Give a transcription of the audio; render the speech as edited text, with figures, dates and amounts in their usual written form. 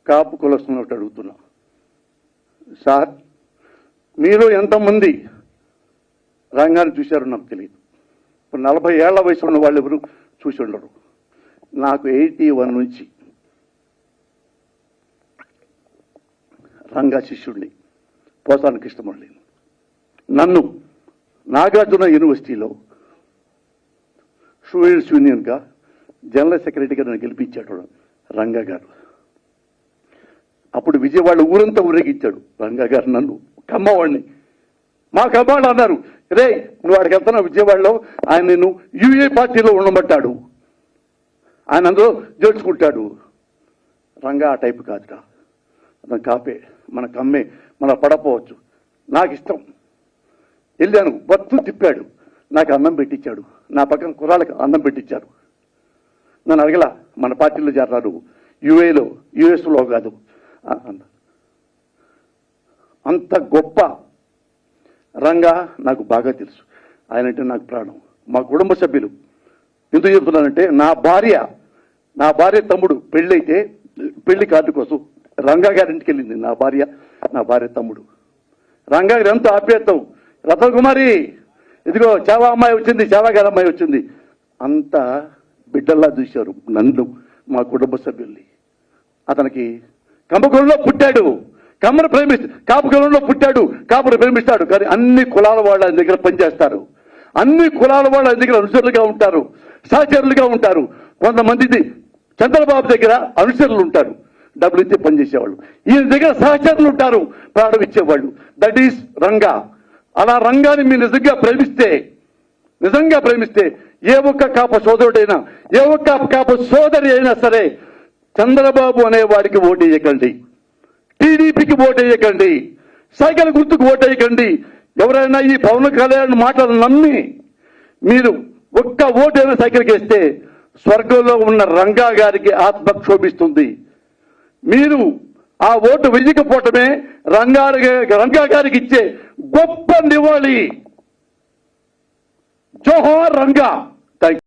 కాపు కులస్తున్నట్టు అడుగుతున్నా, సార్ మీరు ఎంతమంది రంగాన్ని చూశారో నాకు తెలియదు. ఇప్పుడు 40 ఏళ్ల వయసు ఉన్న వాళ్ళు ఎవరు చూసి ఉండరు. నాకు 81 నుంచి రంగా శిష్యుడిని, పోసాని కృష్ణమురళి. నన్ను నాగార్జున యూనివర్సిటీలో స్టూడెంట్స్ యూనియన్గా జనరల్ సెక్రటరీగా నన్ను గెలిపించాడు రంగా గారు. అప్పుడు విజయవాడ ఊరంతా ఊరేగించాడు రంగా గారు నన్ను, కమ్మవాడిని. మా కమ్మవాళ్ళు అన్నారు, రే నువ్వు వాడికి వెళ్తున్నా విజయవాడలో, ఆయన నేను యూఏ పార్టీలో ఉండబట్టాడు, ఆయన అందులో జోడ్చుకుంటాడు. రంగా ఆ టైపు కాదురా, అతను కాపే, మన కమ్మే, మన పడపోవచ్చు. నాకు ఇష్టం. వెళ్ళాను, బత్తు తిప్పాడు, నాకు అన్నం పెట్టించాడు, నా పక్కన కుర్రాళ్ళకి అన్నం పెట్టించారు. నన్ను అడగల మన పార్టీలో చేరారు, యుఏలో యుఎస్లో కాదు. అంత గొప్ప రంగా నాకు బాగా తెలుసు. ఆయన అంటే నాకు ప్రాణం. మా కుటుంబ సభ్యులు ఎందుకు చెప్తున్నానంటే, నా భార్య తమ్ముడు పెళ్ళైతే పెళ్లి కార్డు కోసం రంగా గారింటికి వెళ్ళింది నా భార్య తమ్ముడు. రంగా గారు ఎంతో ఆప్యాయతం, రతనకుమారి ఇదిగో చావా అమ్మాయి వచ్చింది, చావా గారి అమ్మాయి వచ్చింది, అంత బిడ్డల్లా చూశారు నన్ను, మా కుటుంబ సభ్యుల్ని. అతనికి కమ్మకులంలో పుట్టాడు, కాపుకులంలో పుట్టాడు, కాపును ప్రేమిస్తాడు. కానీ అన్ని కులాల వాళ్ళు ఆయన దగ్గర పనిచేస్తారు, అన్ని కులాల వాళ్ళు ఆయన దగ్గర అనుచరులుగా ఉంటారు, సహచరులుగా ఉంటారు. కొంతమంది చంద్రబాబు దగ్గర అనుచరులు ఉంటారు, డబ్బులు ఇచ్చే పనిచేసేవాళ్ళు. ఈయన దగ్గర సహచరులు ఉంటారు, ప్రాణం ఇచ్చేవాళ్ళు. That is Ranga. అలా రంగాన్ని మీరు నిజంగా ప్రేమిస్తే ఏ ఒక్క కాప సోదరుడైనా, ఏ ఒక్క కాప సోదరి అయినా సరే చంద్రబాబు అనేవాడికి ఓటేయకండి, టీడీపీకి ఓటేయకండి, సైకిల్ గుర్తుకు ఓటేయకండి. ఎవరైనా ఈ పవన్ కళ్యాణ్ మాటలు నమ్మి మీరు ఒక్క ఓటైనా సైకిల్కి వేస్తే స్వర్గంలో ఉన్న రంగా గారికి ఆత్మ క్షోభిస్తుంది. మీరు ఆ ఓటు వెయ్యకపోవటమే రంగా గారికి ఇచ్చే గొప్ప నివాళి. జోహార్ రంగా.